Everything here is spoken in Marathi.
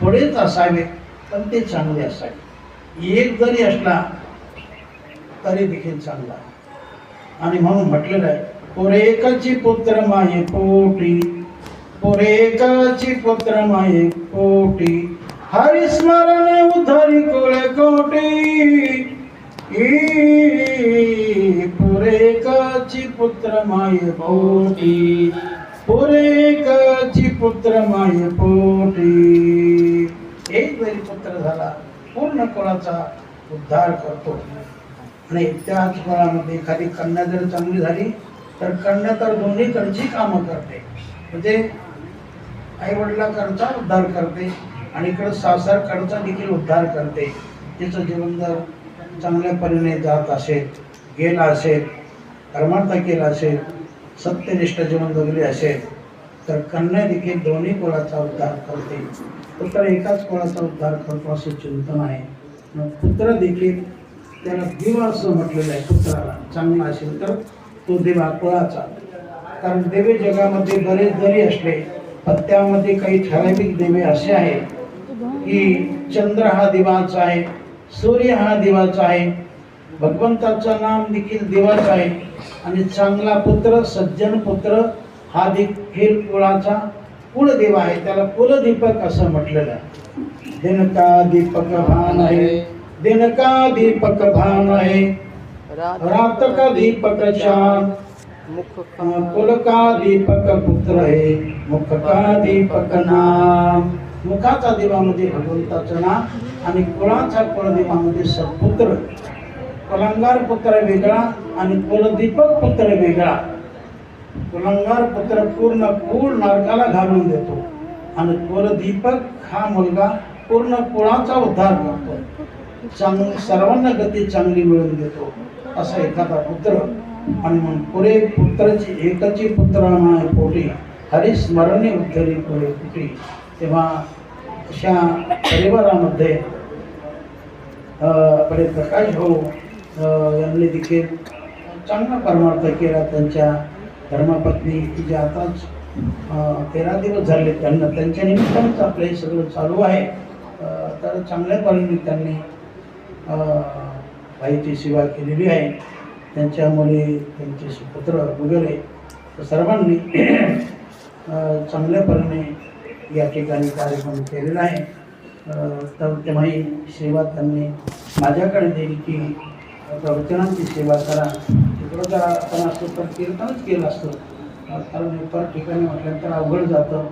थोडेच असावे पण ते चांगले असावे. एक जरी असला तरी देखील चांगला. आणि म्हणून म्हटलेलं आहे, पुरेकाची पुत्र माये पोटी, पुरेकाची पुत्र माये पोटी, हरिस्मरण उद्धरी कोळे कोटी. पुरेकाची पुत्र माये पोटी, पुरेकाची पुत्र माये पोटी. एक जरी पुत्र झाला पूर्ण कुळाचा उद्धार करतो. आणि त्याच कुळामध्ये एखादी कन्या जर चांगली झाली तर कन्या तर दोन्हीकडची कामं करते. म्हणजे आई वडिलांकडचा उद्धार करते आणि इकडं सासरकडचा देखील उद्धार करते. तिचं जीवन जर चांगल्या परीने जात असेल, गेला असेल, कर्मार्थ केला असेल, सत्यनिष्ठ जीवन जगले असेल तर कन्या देखील दोन्ही कुळाचा उद्धार करते. पुत्र एकाच कुळाचा उद्धार करतो असं चिंतन आहे. पुत्र देखील त्याला दिवा असं म्हटलेलं आहे. पुत्राला चांगला असेल तर तो दिवा कुळाचा. कारण देवे जगामध्ये बरेच जरी असले पण त्यामध्ये काही ठराविक देवे असे आहेत की चंद्र हा दिवाचा आहे, सूर्य हा दिवाचा आहे, भगवंताचं नाम देखील दिवाच आहे. आणि चांगला पुत्र, सज्जन पुत्र हा देखील कुळाचा कुलदेव आहे. त्याला कुलदीपक असं म्हटलेलं आहे. दिन का दीपक भान आहे, दिन का दीपक भान है, रात का दीपक चांद, कुल का दीपक पुत्र है, मुख का दीपक नाम. मुखाचा दिवामध्ये भगवंताचं नाम आणि कुळाचा कुलदेवामध्ये सत्पुत्र. कुलांगार पुत्र वेगळा आणि कुलदीपक पुत्र वेगळा. कुलांगार पुत्र पूर्ण कुळ नरकाला घालून देतो आणि कुलदीपक हा मुलगा पूर्ण कुळाचा उद्धार करतो, सर्वांना गती चांगली मिळवून देतो असा एखादा पुत्र. आणि मग पुरे पुत्राची एकाची पुत्र माये पोटी, हरिस्मरणे उद्धरी पुरे कुटी. तेव्हा अशा परिवारामध्ये आपले प्रकाश भाऊ यांनी देखील चांगला परमार्थ केला. त्यांच्या धर्मपत्नी जे आताच 13 दिवस झाले त्यांना, त्यांच्या निमित्तानंच आपलं हे सगळं चालू आहे. तर चांगल्या परीने त्यांनी बाईची सेवा केलेली आहे. त्यांच्या मुली, त्यांचे सुपुत्र वगैरे सर्वांनी चांगल्या परीने या ठिकाणी कार्यक्रम केलेला आहे. तर तेव्हा ही सेवा त्यांनी माझ्याकडे दिली की प्रवचनांची सेवा करा. तिकडं जर आपण असतो तर कीर्तनच केलं असतं, कारण इतर ठिकाणी म्हटल्यानंतर अवघड जातं.